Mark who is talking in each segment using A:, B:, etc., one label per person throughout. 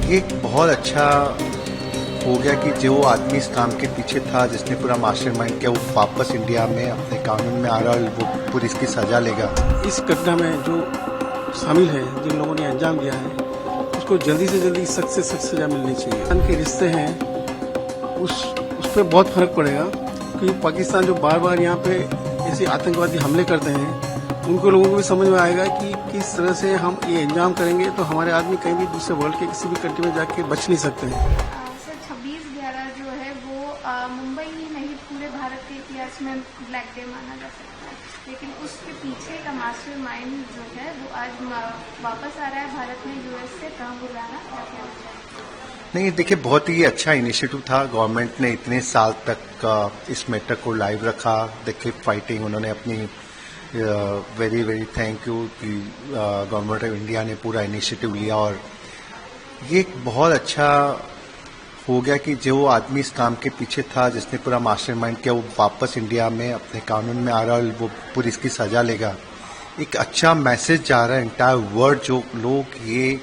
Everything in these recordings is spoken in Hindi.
A: ये एक बहुत अच्छा हो गया कि जो आदमी इस काम के पीछे था, जिसने पूरा मास्टरमाइंड किया, वो वापस इंडिया में अपने कानून में आ रहा है और वो पूरी इसकी सजा लेगा।
B: इस घटना में जो शामिल है, जिन लोगों ने अंजाम दिया है, उसको जल्दी से जल्दी सख्त से सख्त सजा मिलनी चाहिए। पाकिस्तान के रिश्ते हैं, उस पर बहुत फर्क पड़ेगा, क्योंकि पाकिस्तान जो बार बार यहाँ पे ऐसे आतंकवादी हमले करते हैं, उनको लोगों को भी समझ में आएगा कि किस तरह से हम ये अंजाम करेंगे तो हमारे आदमी कहीं भी दूसरे वर्ल्ड के किसी भी कंट्री में जाके बच नहीं सकते हैं।
C: सर 26/11 जो है वो मुंबई ही नहीं पूरे भारत के इतिहास में ब्लैक डे माना जा सकता है, लेकिन उसके पीछे का मास्टरमाइंड जो है वो आज वापस आ रहा है भारत में यूएस से। कहाँ बुलाना क्या क्या?
A: नहीं, देखिए, बहुत ही अच्छा इनिशिएटिव था। गवर्नमेंट ने इतने साल तक इस मैटर को लाइव रखा। देखिए, फाइटिंग उन्होंने अपनी वेरी वेरी थैंक यू कि गवर्नमेंट ऑफ इंडिया ने पूरा इनिशिएटिव लिया। और ये एक बहुत अच्छा हो गया कि जो आदमी इस काम के पीछे था, जिसने पूरा मास्टरमाइंड किया, वो वापस इंडिया में अपने कानून में आ रहा है और वो पूरी इसकी सजा लेगा। एक अच्छा मैसेज जा रहा है एंटायर वर्ल्ड। जो लोग ये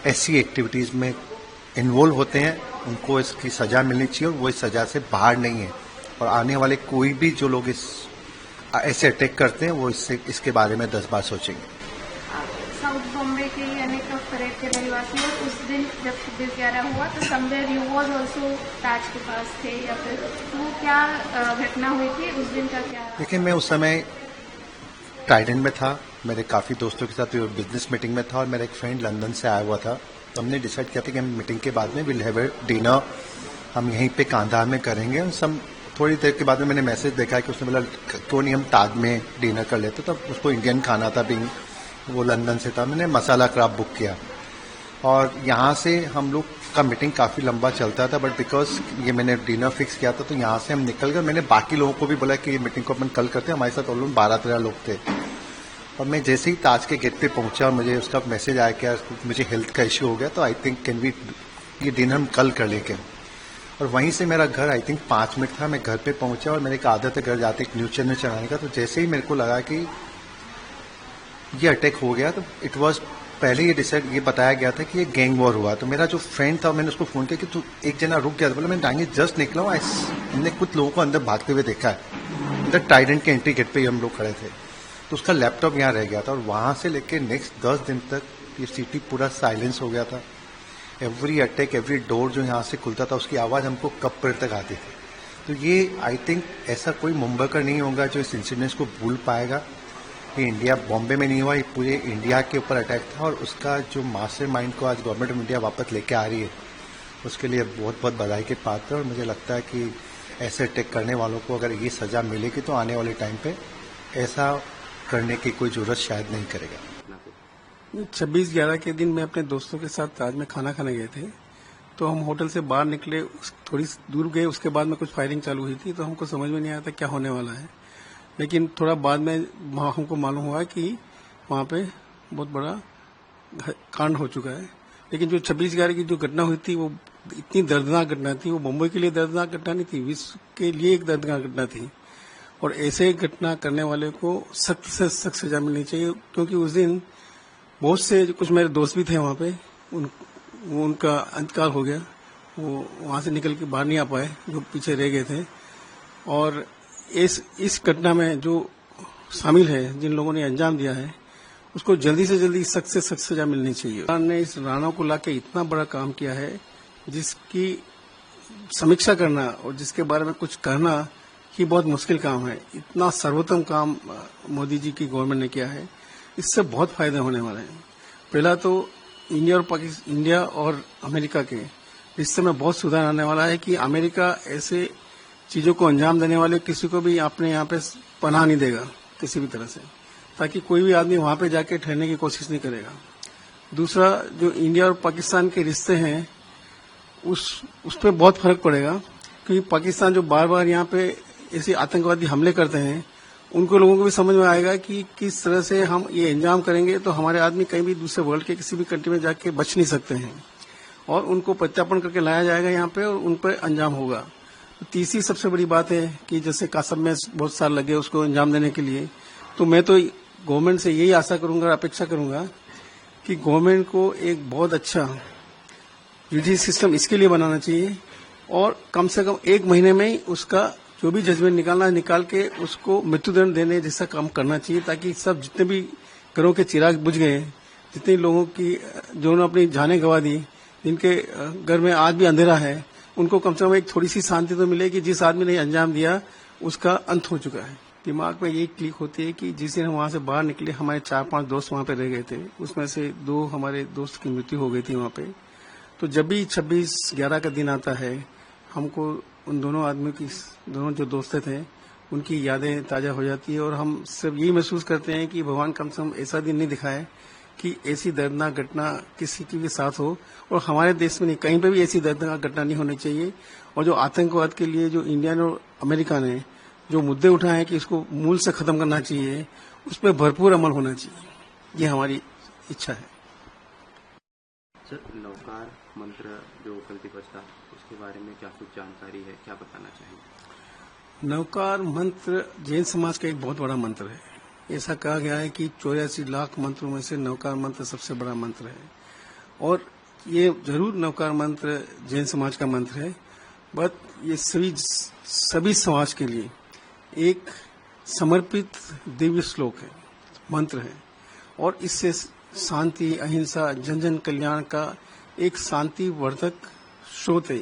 A: ऐसी एक्टिविटीज़ में इन्वॉल्व होते हैं, उनको इसकी सजा मिलनी चाहिए और वो इस सजा से बाहर नहीं है। और आने वाले कोई भी जो लोग ऐसे अटैक करते हैं, वो इसके बारे में 10 बार सोचेंगे।
C: साउथ बॉम्बे के अनेक परेड के रहवासी और उस दिन जब 26/11 हुआ तो समवेयर यू वाज आल्सो ताज के पास थे, या फिर वो क्या घटना हुई थी उस दिन का क्या?
A: देखिए, मैं उस समय ट्राइडेंट में था, मेरे काफ़ी दोस्तों के साथ बिजनेस मीटिंग में था और मेरा एक फ्रेंड लंदन से आया हुआ था। तो हमने डिसाइड किया था कि हम मीटिंग के बाद में विल हैव ए डिनर, हम यहीं पे कांधार में करेंगे। और सब थोड़ी देर के बाद में मैंने मैसेज देखा कि उसने बोला क्यों नहीं हम ताज में डिनर कर लेते। तो उसको इंडियन खाना था, बिंग वो लंदन से था। मैंने मसाला क्राब बुक किया और यहाँ से हम लोग का मीटिंग काफ़ी लंबा चलता था, बट बिकॉज ये मैंने डिनर फिक्स किया था तो यहाँ से हम निकल गए। मैंने बाकी लोगों को भी बोला कि ये मीटिंग को अपन कल करते हैं। हमारे साथ ऑलमोस्ट 12-13 लोग थे। और मैं जैसे ही ताज के गेट पे पहुंचा, मुझे उसका मैसेज आया कि मुझे हेल्थ का इश्यू हो गया, तो आई थिंक कैन वी ये डिनर हम कल कर लेंगे। और वहीं से मेरा घर आई थिंक 5 मिनट था, मैं घर पे पहुंचा और मेरे एक आदत है घर जाते एक न्यूज़ चैनल चलाने का। तो जैसे ही मेरे को लगा कि ये अटैक हो गया, तो इट वॉज पहले ये बताया गया था कि ये गैंग वॉर हुआ। तो मेरा जो फ्रेंड था, मैंने उसको फ़ोन किया कि तू एक जना रुक गया था। बोला मैं डांगे जस्ट निकला हूँ, हमने कुछ लोगों को अंदर भागते हुए देखा है। इधर ट्राइडेंट के एंट्री गेट पे ही हम लोग खड़े थे। तो उसका लैपटॉप यहाँ रह गया था और वहाँ से लेके नेक्स्ट 10 दिन तक ये सिटी पूरा साइलेंस हो गया था। एवरी अटैक, एवरी डोर जो यहाँ से खुलता था, उसकी आवाज़ हमको कब पर तक आती थी। तो ये आई थिंक ऐसा कोई मुंबई का नहीं होगा जो इस इंसिडेंस को भूल पाएगा। ये इंडिया बॉम्बे में नहीं हुआ, ये पूरे इंडिया के ऊपर अटैक था। और उसका जो मास्टरमाइंड को आज गवर्नमेंट ऑफ इंडिया वापस लेके आ रही है, उसके लिए बहुत बहुत बधाई के पात्र है। और मुझे लगता है कि ऐसे अटैक करने वालों को अगर ये सज़ा मिलेगी तो आने वाले टाइम पे ऐसा करने की कोई जरूरत शायद नहीं करेगा।
B: 26/11 के दिन मैं अपने दोस्तों के साथ ताज में खाना खाने गए थे। तो हम होटल से बाहर निकले, थोड़ी दूर गए, उसके बाद में कुछ फायरिंग चालू हुई थी। तो हमको समझ में नहीं आया था क्या होने वाला है, लेकिन थोड़ा बाद में वहाँ हमको मालूम हुआ कि वहाँ पे बहुत बड़ा कांड हो चुका है। लेकिन जो 26/11 की जो घटना हुई थी, वो इतनी दर्दनाक घटना थी। वो मुंबई के लिए दर्दनाक घटना नहीं थी, विश्व के लिए एक दर्दनाक घटना थी। और ऐसे घटना करने वाले को सख्त से सख्त सजा मिलनी चाहिए, क्योंकि उस दिन बहुत से कुछ मेरे दोस्त भी थे वहाँ पे, उनका अंतकाल हो गया। वो वहाँ से निकल के बाहर नहीं आ पाए, जो पीछे रह गए थे। और इस घटना में जो शामिल है, जिन लोगों ने अंजाम दिया है, उसको जल्दी से जल्दी सख्त से सख्त सजा मिलनी चाहिए। सरकार ने इस राणा को लाके इतना बड़ा काम किया है, जिसकी समीक्षा करना और जिसके बारे में कुछ कहना ही बहुत मुश्किल काम है। इतना सर्वोत्तम काम मोदी जी की गवर्नमेंट ने किया है, इससे बहुत फायदे होने वाले हैं। पहला तो इंडिया और अमेरिका के रिश्ते में बहुत सुधार आने वाला है कि अमेरिका ऐसे चीजों को अंजाम देने वाले किसी को भी अपने यहाँ पे पनाह नहीं देगा किसी भी तरह से, ताकि कोई भी आदमी वहां पे जाके ठहरने की कोशिश नहीं करेगा। दूसरा, जो इंडिया और पाकिस्तान के रिश्ते हैं, उस पर बहुत फर्क पड़ेगा, क्योंकि पाकिस्तान जो बार बार यहाँ पे ऐसे आतंकवादी हमले करते हैं, उनको लोगों को भी समझ में आएगा कि किस तरह से हम ये अंजाम करेंगे तो हमारे आदमी कहीं भी दूसरे वर्ल्ड के किसी भी कंट्री में जाके बच नहीं सकते हैं। और उनको प्रत्यार्पण करके लाया जाएगा यहाँ पे और उन पर अंजाम होगा। तीसरी सबसे बड़ी बात है कि जैसे कासम में बहुत साल लगे उसको अंजाम देने के लिए, तो मैं तो गवर्नमेंट से यही आशा करूंगा, अपेक्षा करूंगा कि गवर्नमेंट को एक बहुत अच्छा जुडिशरी सिस्टम इसके लिए बनाना चाहिए और कम से कम 1 महीने में ही उसका जो भी जजमेंट निकालना है निकाल के उसको मृत्युदंड देने जैसा काम करना चाहिए, ताकि सब जितने भी घरों के चिराग बुझ गए, जितने लोगों की जिन्होंने अपनी जानें गंवा दी, जिनके घर में आज भी अंधेरा है, उनको कम से कम एक थोड़ी सी शांति तो मिले कि जिस आदमी ने अंजाम दिया उसका अंत हो चुका है। दिमाग में यही क्लिक होती है कि जिस दिन हम वहां से बाहर निकले हमारे 4-5 दोस्त वहां पे रह गए थे, उसमें से 2 हमारे दोस्त की मृत्यु हो गई थी वहां पे। तो जब भी 26/11 का दिन आता है हमको उन दोनों आदमियों की, दोनों जो दोस्त थे उनकी यादें ताजा हो जाती है और हम सब यही महसूस करते हैं कि भगवान कम से कम ऐसा दिन नहीं दिखाए कि ऐसी दर्दनाक घटना किसी के भी साथ हो, और हमारे देश में नहीं, कहीं पे भी ऐसी दर्दनाक घटना नहीं होनी चाहिए। और जो आतंकवाद के लिए जो इंडिया और अमेरिका ने जो मुद्दे उठाए हैं कि इसको मूल से खत्म करना चाहिए, उस पर भरपूर अमल होना चाहिए, ये हमारी इच्छा है।
D: सर, नवकार मंत्र जो कल दिवस था उसके बारे में क्या कुछ जानकारी है, क्या बताना चाहेंगे?
B: नवकार मंत्र जैन समाज का एक बहुत बड़ा मंत्र है। ऐसा कहा गया है कि 84 लाख मंत्रों में से नवकार मंत्र सबसे बड़ा मंत्र है, और ये जरूर नवकार मंत्र जैन समाज का मंत्र है, बट ये सभी समाज के लिए एक समर्पित दिव्य श्लोक है, मंत्र है, और इससे शांति, अहिंसा, जन जन कल्याण का एक शांति वर्धक स्रोत है,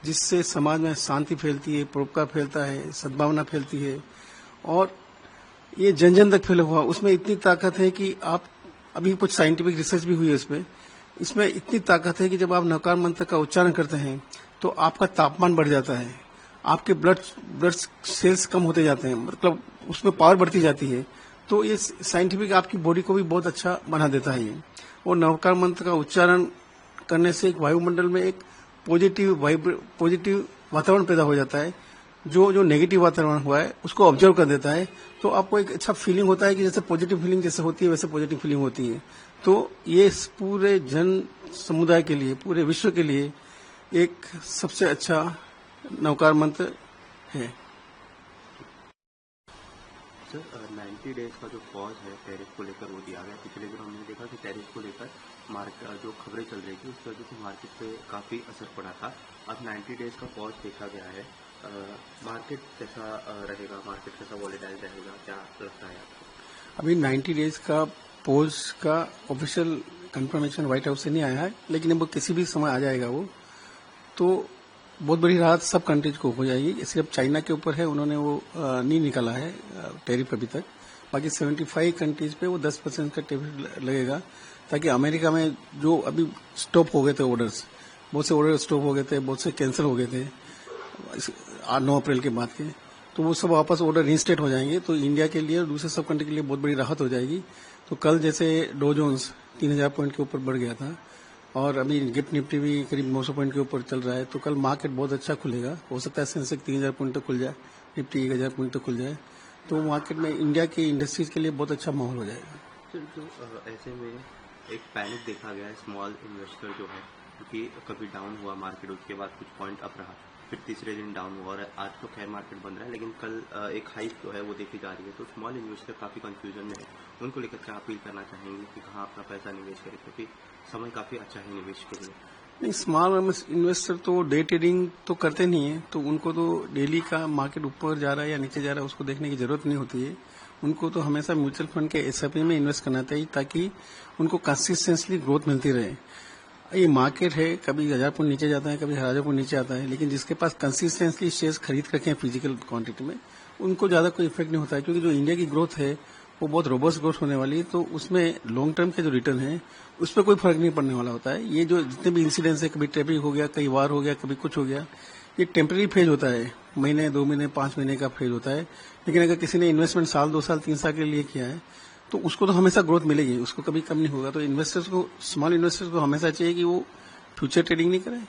B: जिससे समाज में शांति फैलती है, परोपकार फैलता है, सद्भावना फैलती है, और ये जन जन तक फैला हुआ। उसमें इतनी ताकत है कि आप, अभी कुछ साइंटिफिक रिसर्च भी हुई है इसमें इतनी ताकत है कि जब आप नवकार मंत्र का उच्चारण करते हैं तो आपका तापमान बढ़ जाता है, आपके ब्लड सेल्स कम होते जाते हैं, मतलब उसमें पावर बढ़ती जाती है। तो ये साइंटिफिक आपकी बॉडी को भी बहुत अच्छा बना देता है ये। और नवकार मंत्र का उच्चारण करने से एक वायुमंडल में एक पॉजिटिव वातावरण पैदा हो जाता है, जो नेगेटिव वातावरण हुआ है उसको ऑब्जर्व कर देता है। तो आपको एक अच्छा फीलिंग होता है कि जैसे पॉजिटिव फीलिंग जैसे होती है वैसे पॉजिटिव फीलिंग होती है। तो ये पूरे जन समुदाय के लिए, पूरे विश्व के लिए एक सबसे अच्छा नवकार मंत्र है।
D: सर, 90 डेज का जो पॉज है टैरिफ को लेकर वो दिया गया। पिछले दिनों हमने देखा कि टैरिफ को लेकर जो खबरें चल रही थी उसकी वजह से मार्केट पे काफ़ी असर पड़ा था। अब 90 डेज का पॉज देखा गया है, मार्केट कैसा रहेगा, मार्केट कैसा वॉलेटाइल रहेगा, क्या लगता है आपको?
B: अभी 90 डेज का पॉज का ऑफिशियल कंफर्मेशन व्हाइट हाउस से नहीं आया है, लेकिन वो किसी भी समय आ जाएगा। वो तो बहुत बड़ी राहत सब कंट्रीज को हो जाएगी। सिर्फ चाइना के ऊपर है, उन्होंने वो नहीं निकाला है टैरिफ अभी तक। बाकी 75 कंट्रीज पे वो 10% का टैरिफ लगेगा, ताकि अमेरिका में जो अभी स्टॉप हो गए थे ऑर्डर्स, बहुत से ऑर्डर स्टॉप हो गए थे, बहुत से कैंसिल हो गए थे 9 अप्रैल के बाद के, तो वो सब वापस ऑर्डर रिस्टेट हो जाएंगे। तो इंडिया के लिए और दूसरे सब कंट्री के लिए बहुत बड़ी राहत हो जाएगी। तो कल जैसे डो जोन्स 3000 पॉइंट के ऊपर बढ़ गया था, और अभी गिफ्ट निफ्टी भी करीब 900 पॉइंट के ऊपर चल रहा है, तो कल मार्केट बहुत अच्छा खुलेगा। हो सकता है सेंसेक्स 3000 पॉइंट तक खुल जाए, निफ्टी 1000 पॉइंट तक खुल जाए, तो मार्केट में इंडिया की इंडस्ट्रीज के लिए बहुत अच्छा माहौल हो जाएगा।
D: तो ऐसे में एक पैनिक देखा गया है स्मॉल इन्वेस्टर जो है, क्योंकि कभी डाउन हुआ मार्केट, उसके बाद कुछ पॉइंट अप रहा, फिर तीसरे दिन डाउन हुआ, और आज तो खैर मार्केट बंद रहा है, लेकिन कल एक हाइक जो है वो देखी जा रही है। तो स्मॉल इन्वेस्टर काफ़ी कंफ्यूजन में है, उनको लेकर क्या अपील करना चाहेंगे कि कहाँ अपना पैसा निवेश करें, क्योंकि समय काफ़ी अच्छा है निवेश के लिए?
B: नहीं, स्मॉल इन्वेस्टर तो डे ट्रेडिंग तो करते नहीं है, तो उनको तो डेली का मार्केट ऊपर जा रहा है या नीचे जा रहा है उसको देखने की जरूरत नहीं होती है। उनको तो हमेशा म्यूचुअल फंड के एसआईपी में इन्वेस्ट करना चाहिए, ताकि उनको कंसिस्टेंटली ग्रोथ मिलती रहे। ये मार्केट है, कभी 1000 पॉइंट नीचे जाता है, कभी 1000 पॉइंट नीचे आता है, लेकिन जिसके पास कंसिस्टेंटली शेयर्स खरीद रखे हैं फिजिकल क्वांटिटी में, उनको ज्यादा कोई इफेक्ट नहीं होता है, क्योंकि जो इंडिया की ग्रोथ है वो बहुत रोबस्ट ग्रोथ होने वाली है। तो उसमें लॉन्ग टर्म के जो रिटर्न है उस पर कोई फर्क नहीं पड़ने वाला होता है। ये जो जितने भी इंसिडेंट्स है, कभी ट्रैफिक हो गया, कई वार हो गया, कभी कुछ हो गया, ये टेम्पररी फेज होता है, महीने 2 महीने 5 महीने का फेज होता है। लेकिन अगर किसी ने इन्वेस्टमेंट साल 2 साल 3 साल के लिए किया है तो उसको तो हमेशा ग्रोथ मिलेगी, उसको कभी कम नहीं होगा। तो इन्वेस्टर्स को, स्मॉल इन्वेस्टर्स को हमेशा चाहिए कि वो फ्यूचर ट्रेडिंग नहीं करें,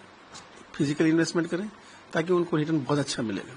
B: फिजिकल इन्वेस्टमेंट करें, ताकि उनको रिटर्न बहुत अच्छा मिलेगा।